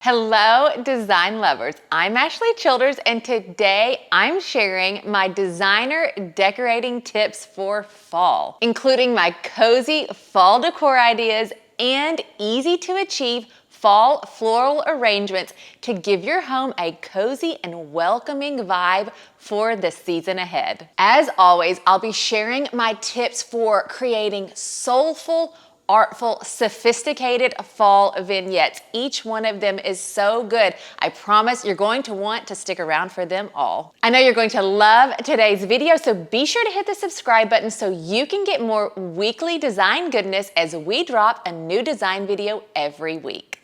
Hello, design lovers. I'm Ashley Childers, and today I'm sharing my designer decorating tips for fall, including my cozy fall decor ideas and easy to achieve fall floral arrangements to give your home a cozy and welcoming vibe for the season ahead. As always, I'll be sharing my tips for creating soulful, artful, sophisticated fall vignettes. Each one of them is so good. I promise you're going to want to stick around for them all. I know you're going to love today's video, so be sure to hit the subscribe button so you can get more weekly design goodness as we drop a new design video every week.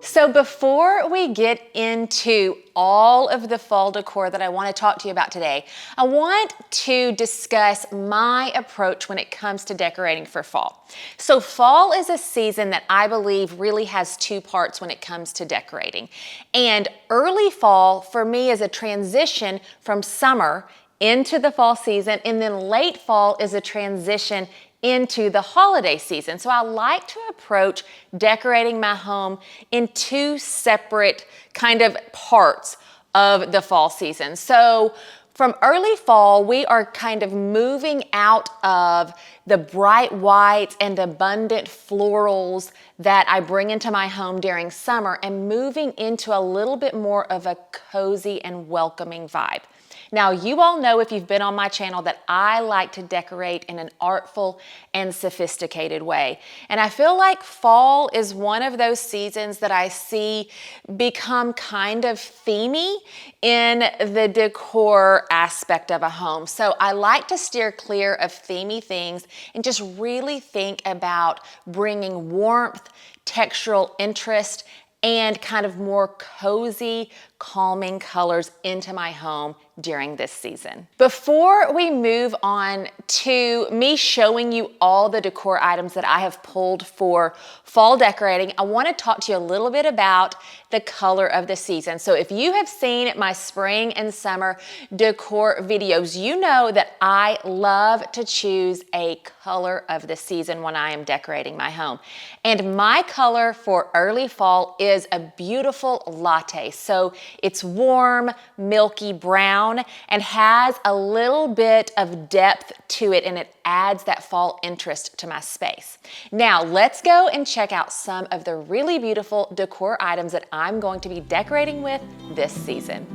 So before we get into all of the fall decor that I want to talk to you about today, I want to discuss my approach when it comes to decorating for fall. So fall is a season that I believe really has two parts when it comes to decorating. And early fall for me is a transition from summer into the fall season, and then late fall is a transition into the holiday season. So I like to approach decorating my home in two separate kind of parts of the fall season. So from early fall, we are kind of moving out of the bright whites and abundant florals that I bring into my home during summer and moving into a little bit more of a cozy and welcoming vibe. Now, you all know if you've been on my channel that I like to decorate in an artful and sophisticated way. And I feel like fall is one of those seasons that I see become kind of themey in the decor aspect of a home. So I like to steer clear of themey things and just really think about bringing warmth, textural interest, and kind of more cozy, calming colors into my home during this season. Before we move on to me showing you all the decor items that I have pulled for fall decorating, I want to talk to you a little bit about the color of the season. So if you have seen my spring and summer decor videos, you know that I love to choose a color of the season when I am decorating my home. And my color for early fall is a beautiful latte. So it's warm, milky brown, and has a little bit of depth to it, and it adds that fall interest to my space. Now, let's go and check out some of the really beautiful decor items that I'm going to be decorating with this season.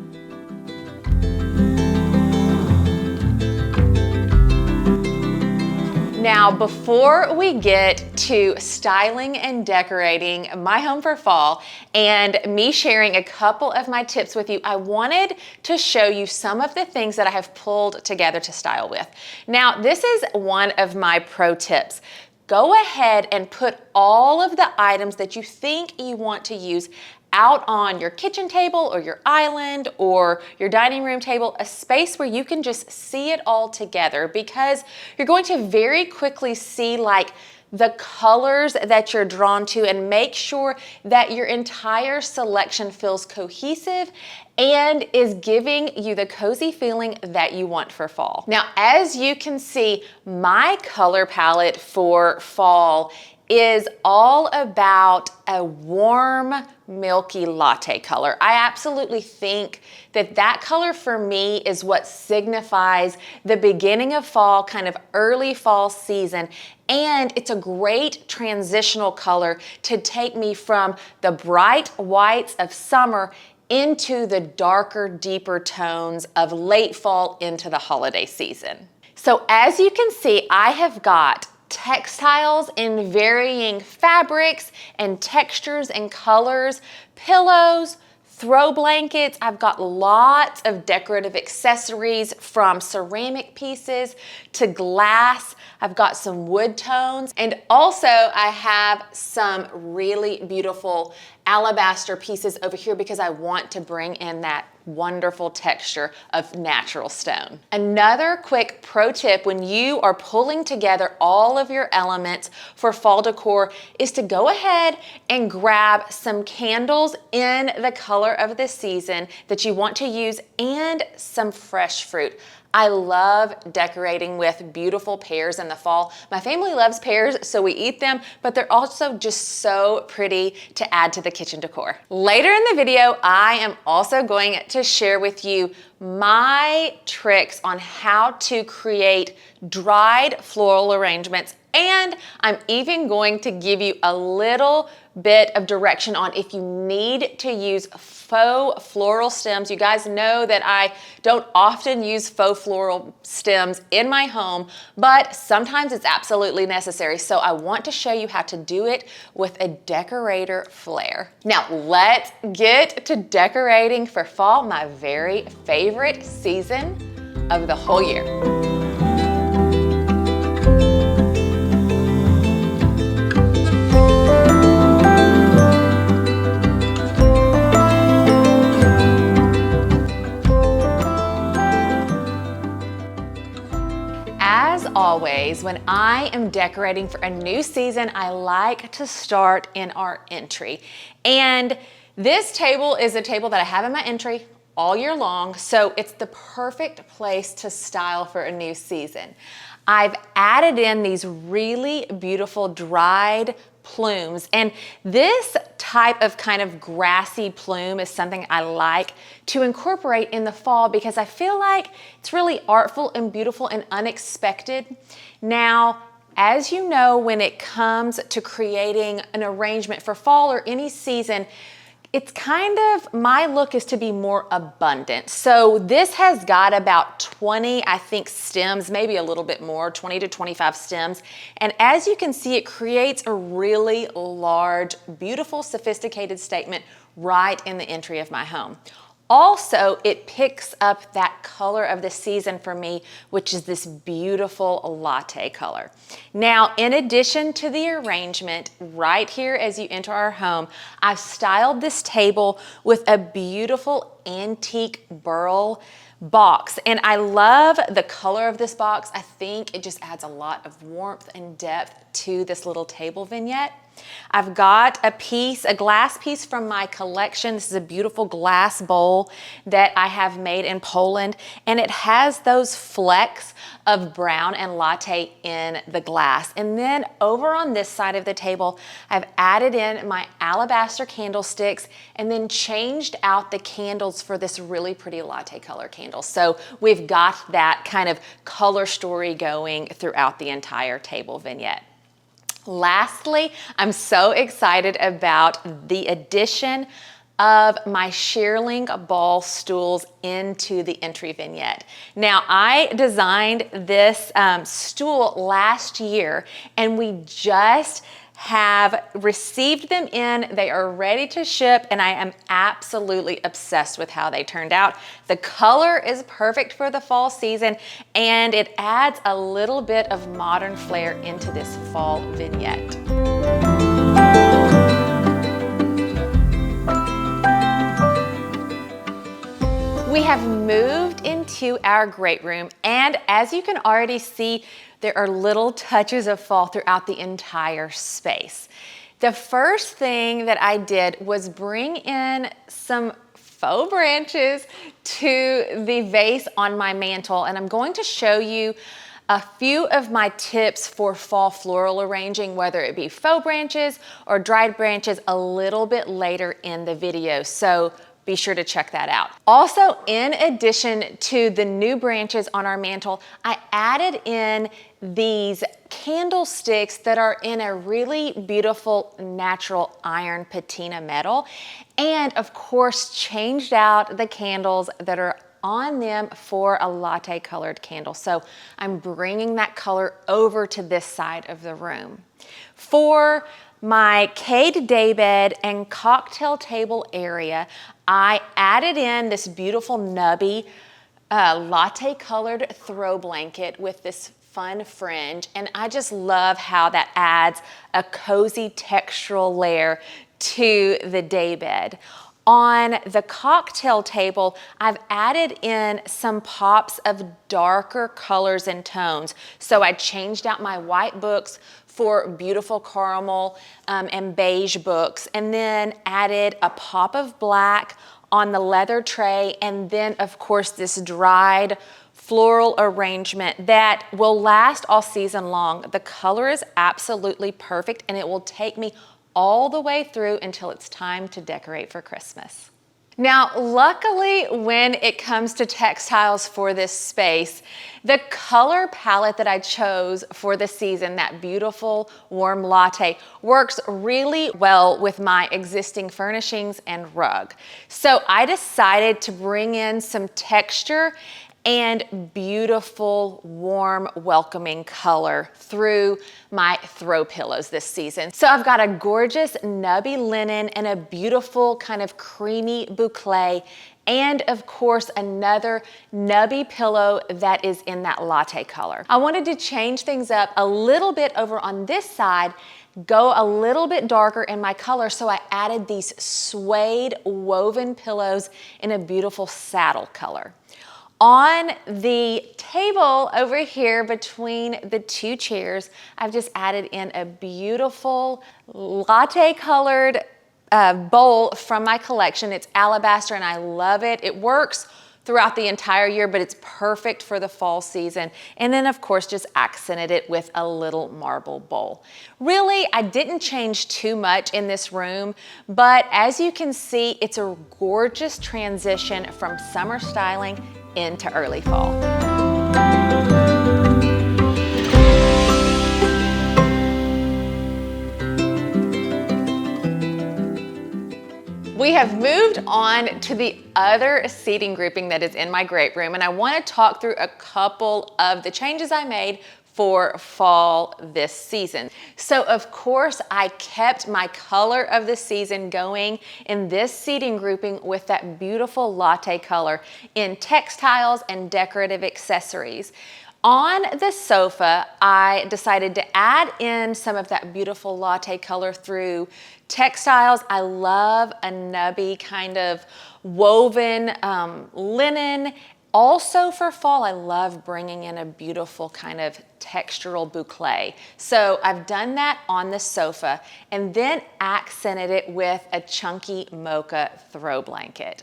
Now, before we get to styling and decorating my home for fall and me sharing a couple of my tips with you, I wanted to show you some of the things that I have pulled together to style with. Now, this is one of my pro tips. Go ahead and put all of the items that you think you want to use out on your kitchen table or your island or your dining room table, a space where you can just see it all together, because you're going to very quickly see like the colors that you're drawn to, and make sure that your entire selection feels cohesive and is giving you the cozy feeling that you want for fall. Now, as you can see, my color palette for fall is all about a warm, milky latte color. I absolutely think that that color for me is what signifies the beginning of fall, kind of early fall season. And it's a great transitional color to take me from the bright whites of summer into the darker, deeper tones of late fall into the holiday season. So as you can see, I have got textiles in varying fabrics and textures and colors, pillows, throw blankets. I've got lots of decorative accessories, from ceramic pieces to glass. I've got some wood tones, and also I have some really beautiful alabaster pieces over here because I want to bring in that wonderful texture of natural stone. Another quick pro tip when you are pulling together all of your elements for fall decor is to go ahead and grab some candles in the color of the season that you want to use and some fresh fruit. I love decorating with beautiful pears in the fall. My family loves pears, so we eat them, but they're also just so pretty to add to the kitchen decor. Later in the video, I am also going to share with you my tricks on how to create dried floral arrangements, and I'm even going to give you a little bit of direction on if you need to use faux floral stems. You guys know that I don't often use faux floral stems in my home, but sometimes it's absolutely necessary. So I want to show you how to do it with a decorator flair. Now let's get to decorating for fall, my very favorite season of the whole year. As always, when I am decorating for a new season, I like to start in our entry. And this table is a table that I have in my entry all year long, so it's the perfect place to style for a new season. I've added in these really beautiful dried plumes, and this type of kind of grassy plume is something I like to incorporate in the fall because I feel like it's really artful and beautiful and unexpected. Now, as you know, when it comes to creating an arrangement for fall or any season, it's kind of, my look is to be more abundant. So this has got about 20, I think, stems, maybe a little bit more, 20 to 25 stems. And as you can see, it creates a really large, beautiful, sophisticated statement right in the entry of my home. Also, it picks up that color of the season for me, which is this beautiful latte color. Now, in addition to the arrangement right here as you enter our home, I've styled this table with a beautiful antique burl box. And I love the color of this box. I think it just adds a lot of warmth and depth to this little table vignette. I've got a glass piece from my collection. This is a beautiful glass bowl that I have made in Poland, and it has those flecks of brown and latte in the glass. And then over on this side of the table, I've added in my alabaster candlesticks and then changed out the candles for this really pretty latte color candle. So we've got that kind of color story going throughout the entire table vignette. Lastly, I'm so excited about the addition of my shearling ball stools into the entry vignette. Now, I designed this stool last year, and we just have received them in. They are ready to ship, and I am absolutely obsessed with how they turned out. The color is perfect for the fall season, and it adds a little bit of modern flair into this fall vignette. We have moved into our great room, and as you can already see, there are little touches of fall throughout the entire space. The first thing that I did was bring in some faux branches to the vase on my mantle, and I'm going to show you a few of my tips for fall floral arranging, whether it be faux branches or dried branches, a little bit later in the video. So be sure to check that out. Also, in addition to the new branches on our mantle, I added in these candlesticks that are in a really beautiful natural iron patina metal, and of course changed out the candles that are on them for a latte colored candle. So I'm bringing that color over to this side of the room. For my Cade daybed and cocktail table area, I added in this beautiful nubby latte colored throw blanket with this fun fringe, and I just love how that adds a cozy textural layer to the daybed. On the cocktail table, I've added in some pops of darker colors and tones. So I changed out my white books for beautiful caramel and beige books, and then added a pop of black on the leather tray, and then of course this dried floral arrangement that will last all season long. The color is absolutely perfect and it will take me all the way through until it's time to decorate for Christmas. Now, luckily, when it comes to textiles for this space, the color palette that I chose for the season, that beautiful warm latte, works really well with my existing furnishings and rug. So I decided to bring in some texture and beautiful, warm, welcoming color through my throw pillows this season. So I've got a gorgeous nubby linen and a beautiful kind of creamy boucle, and of course another nubby pillow that is in that latte color. I wanted to change things up a little bit over on this side, go a little bit darker in my color, so I added these suede woven pillows in a beautiful saddle color. On the table over here between the two chairs, I've just added in a beautiful latte colored bowl from my collection. It's alabaster and I love it. It works throughout the entire year, but it's perfect for the fall season. And then of course, just accented it with a little marble bowl. Really, I didn't change too much in this room, but as you can see, it's a gorgeous transition from summer styling into early fall. We have moved on to the other seating grouping that is in my great room, and I want to talk through a couple of the changes I made for fall this season. So of course I kept my color of the season going in this seating grouping with that beautiful latte color in textiles and decorative accessories. On the sofa, I decided to add in some of that beautiful latte color through textiles. I love a nubby kind of woven linen. Also for fall, I love bringing in a beautiful kind of textural boucle. So I've done that on the sofa and then accented it with a chunky mocha throw blanket.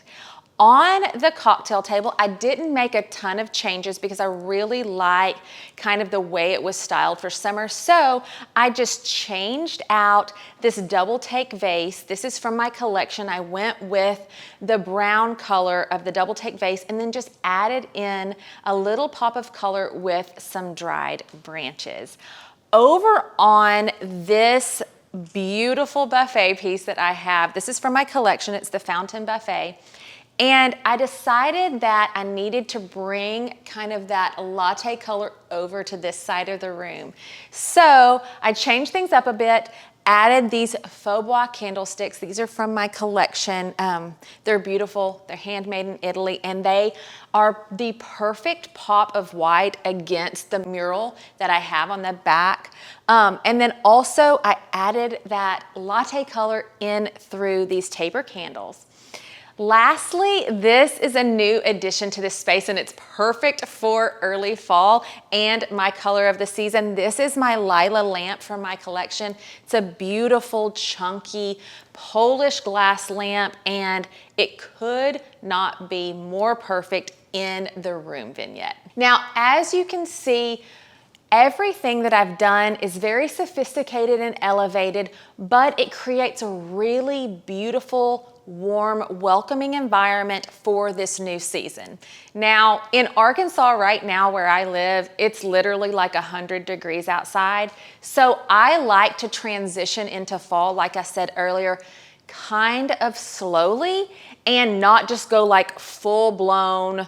On the cocktail table, I didn't make a ton of changes because I really like kind of the way it was styled for summer. So I just changed out this double take vase. This is from my collection. I went with the brown color of the double take vase and then just added in a little pop of color with some dried branches. Over on this beautiful buffet piece that I have, this is from my collection. It's the Fountain Buffet. And I decided that I needed to bring kind of that latte color over to this side of the room. So I changed things up a bit, added these faux bois candlesticks. These are from my collection. They're beautiful, they're handmade in Italy, and they are the perfect pop of white against the mural that I have on the back. And then also I added that latte color in through these taper candles. Lastly, this is a new addition to this space and it's perfect for early fall and my color of the season. This is my Lila lamp from my collection. It's a beautiful, chunky Polish glass lamp and it could not be more perfect in the room vignette. Now, as you can see, everything that I've done is very sophisticated and elevated, but it creates a really beautiful, warm, welcoming environment for this new season. Now, in Arkansas right now where I live, it's literally like 100 degrees outside. So I like to transition into fall, like I said earlier, kind of slowly and not just go like full blown,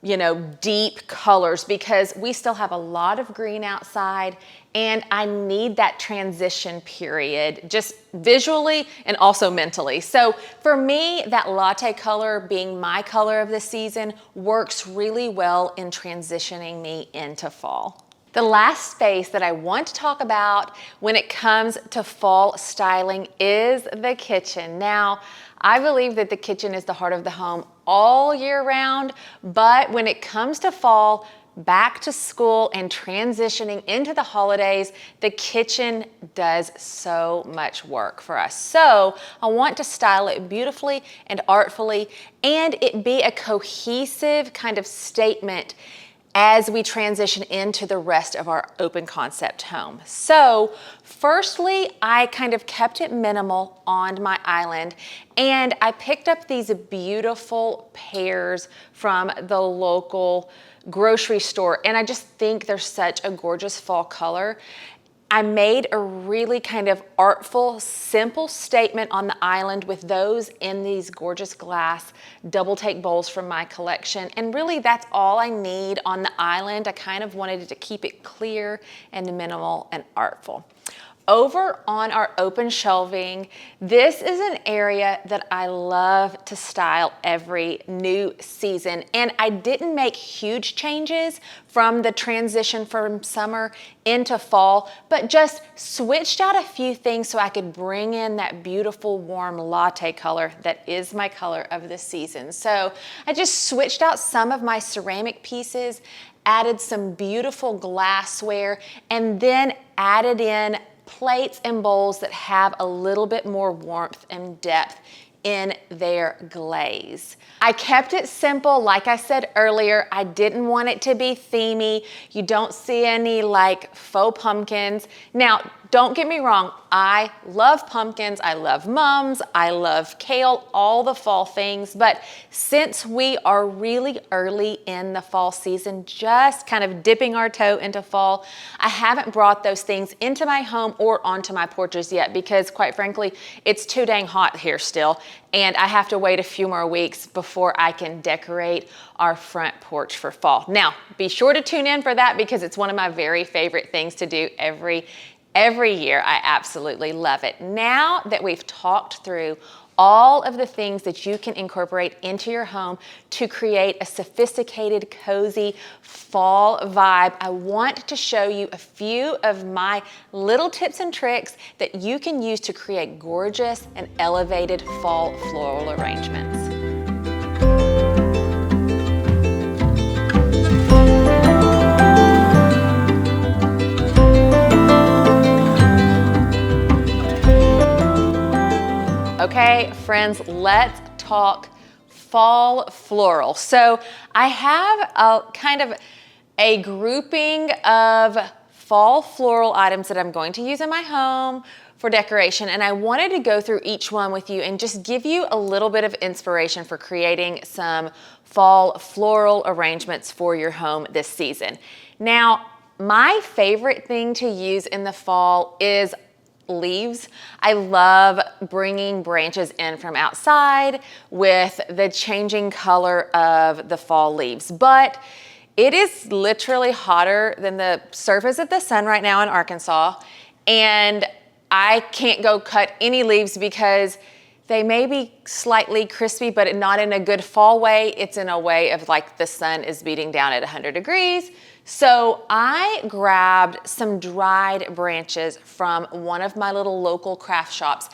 you know, deep colors because we still have a lot of green outside and I need that transition period just visually and also mentally. So for me, that latte color being my color of the season works really well in transitioning me into fall. The last space that I want to talk about when it comes to fall styling is the kitchen. Now, I believe that the kitchen is the heart of the home all year round, but when it comes to fall, back to school and transitioning into the holidays, the kitchen does so much work for us. So I want to style it beautifully and artfully and it be a cohesive kind of statement as we transition into the rest of our open concept home. So firstly, I kind of kept it minimal on my island, and I picked up these beautiful pears from the local grocery store, and I just think they're such a gorgeous fall color. I made a really kind of artful, simple statement on the island with those in these gorgeous glass double take bowls from my collection. And really that's all I need on the island. I kind of wanted to keep it clear and minimal and artful. Over on our open shelving, this is an area that I love to style every new season. And I didn't make huge changes from the transition from summer into fall, but just switched out a few things so I could bring in that beautiful warm latte color that is my color of the season. So I just switched out some of my ceramic pieces, added some beautiful glassware, and then added in plates and bowls that have a little bit more warmth and depth in their glaze. I kept it simple. Like I said earlier, I didn't want it to be themey. You don't see any like faux pumpkins. Now, don't get me wrong, I love pumpkins, I love mums, I love kale, all the fall things, but since we are really early in the fall season, just kind of dipping our toe into fall, I haven't brought those things into my home or onto my porches yet because quite frankly, it's too dang hot here still, and I have to wait a few more weeks before I can decorate our front porch for fall. Now, be sure to tune in for that because it's one of my very favorite things to do every year. I absolutely love it. Now that we've talked through all of the things that you can incorporate into your home to create a sophisticated, cozy fall vibe, I want to show you a few of my little tips and tricks that you can use to create gorgeous and elevated fall floral arrangements. Okay, friends, let's talk fall floral. So I have a kind of a grouping of fall floral items that I'm going to use in my home for decoration, and I wanted to go through each one with you and just give you a little bit of inspiration for creating some fall floral arrangements for your home this season. Now, my favorite thing to use in the fall is leaves. I love bringing branches in from outside with the changing color of the fall leaves, but it is literally hotter than the surface of the sun right now in Arkansas, and I can't go cut any leaves because they may be slightly crispy, but not in a good fall way. It's in a way of like the sun is beating down at 100 degrees. So I grabbed some dried branches from one of my little local craft shops,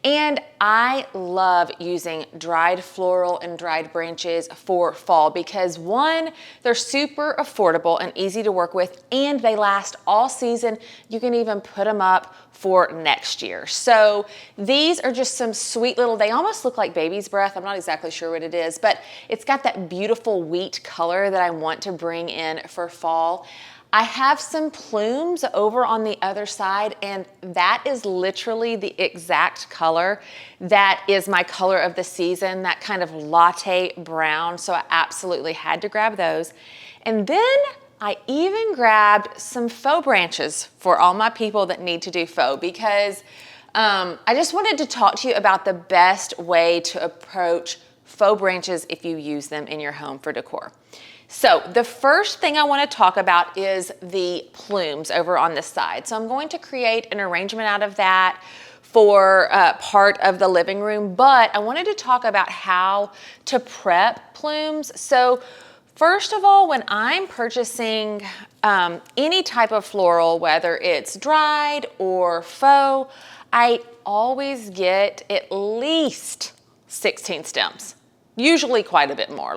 and I love using dried floral and dried branches for fall because one, they're super affordable and easy to work with, and they last all season. You can even put them up for next year. So these are just some sweet little, they almost look like baby's breath. I'm not exactly sure what it is, but it's got that beautiful wheat color that I want to bring in for fall. I have some plumes over on the other side, and that is literally the exact color that is my color of the season, that kind of latte brown. So I absolutely had to grab those. And then I even grabbed some faux branches for all my people that need to do faux because I just wanted to talk to you about the best way to approach faux branches if you use them in your home for decor. So the first thing I want to talk about is the plumes over on this side. So I'm going to create an arrangement out of that for part of the living room, but I wanted to talk about how to prep plumes. So first of all, when I'm purchasing any type of floral, whether it's dried or faux, I always get at least 16 stems, usually quite a bit more.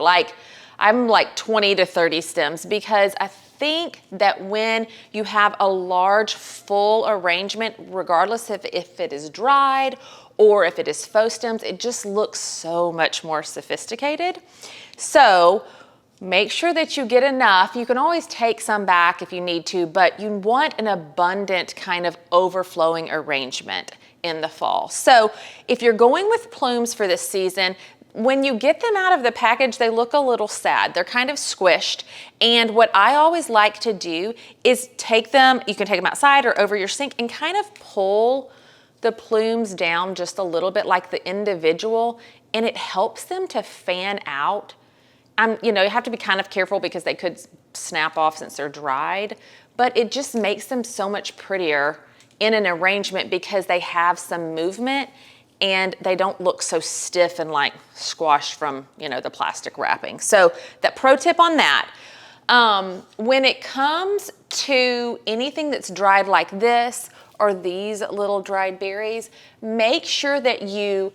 I'm like 20 to 30 stems because I think that when you have a large full arrangement, regardless if it is dried or if it is faux stems, it just looks so much more sophisticated. So Make sure that you get enough. You can always take some back if you need to, but you want an abundant kind of overflowing arrangement in the fall. So if you're going with plumes for this season, when you get them out of the package, they look a little sad. They're kind of squished. And what I always like to do is take them, you can take them outside or over your sink and kind of pull the plumes down just a little bit like the individual, and it helps them to fan out. You know, you have to be kind of careful because they could snap off since they're dried, but it just makes them so much prettier in an arrangement because they have some movement and they don't look so stiff and like squashed from, you know, the plastic wrapping. So that pro tip on that. When it comes to anything that's dried like this or these little dried berries, make sure that you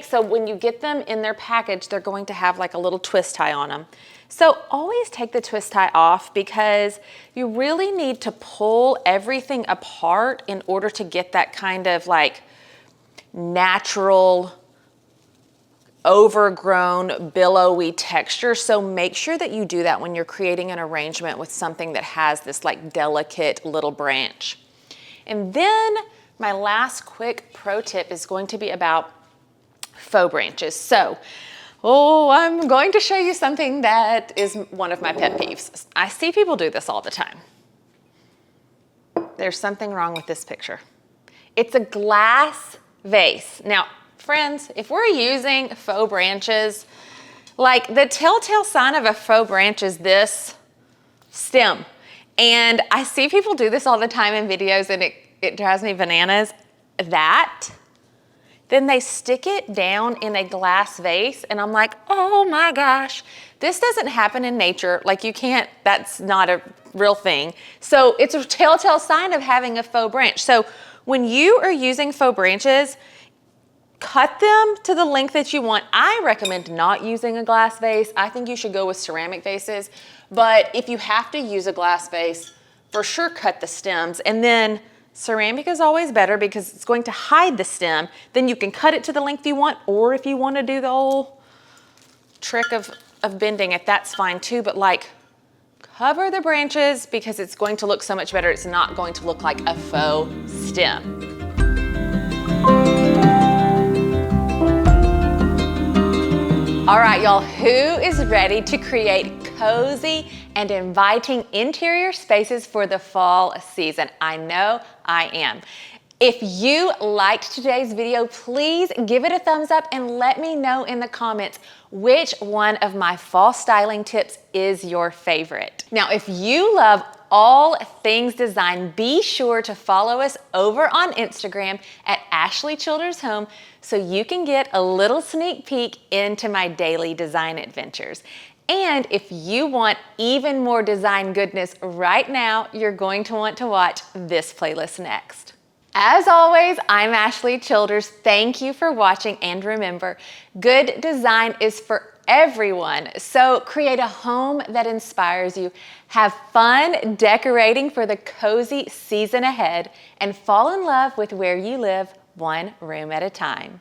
so when you get them in their package, they're going to have like a little twist tie on them. So always take the twist tie off because you really need to pull everything apart in order to get that kind of like natural, overgrown, billowy texture. So make sure that you do that when you're creating an arrangement with something that has this like delicate little branch. And then my last quick pro tip is going to be about faux branches. So, I'm going to show you something that is one of my pet peeves. I see people do this all the time. There's something wrong with this picture. It's a glass vase. Now, friends, if we're using faux branches, like the telltale sign of a faux branch is this stem. And I see people do this all the time in videos and it drives me bananas. Then they stick it down in a glass vase and I'm like, oh my gosh, this doesn't happen in nature. Like you can't, that's not a real thing. So it's a telltale sign of having a faux branch. So when you are using faux branches, cut them to the length that you want. I recommend not using a glass vase. I think you should go with ceramic vases. But if you have to use a glass vase, for sure cut the stems. And then ceramic is always better because it's going to hide the stem. Then you can cut it to the length you want, or if you want to do the whole trick of bending it, that's fine too. But like, cover the branches because it's going to look so much better. It's not going to look like a faux stem. All right, y'all, who is ready to create cozy and inviting interior spaces for the fall season? I know I am. If you liked today's video, please give it a thumbs up and let me know in the comments which one of my fall styling tips is your favorite. Now, if you love all things design, be sure to follow us over on Instagram at Ashley Childers Home so you can get a little sneak peek into my daily design adventures. And if you want even more design goodness right now, you're going to want to watch this playlist next. As always, I'm Ashley Childers. Thank you for watching, and remember, good design is for everyone. So create a home that inspires you. Have fun decorating for the cozy season ahead and fall in love with where you live one room at a time.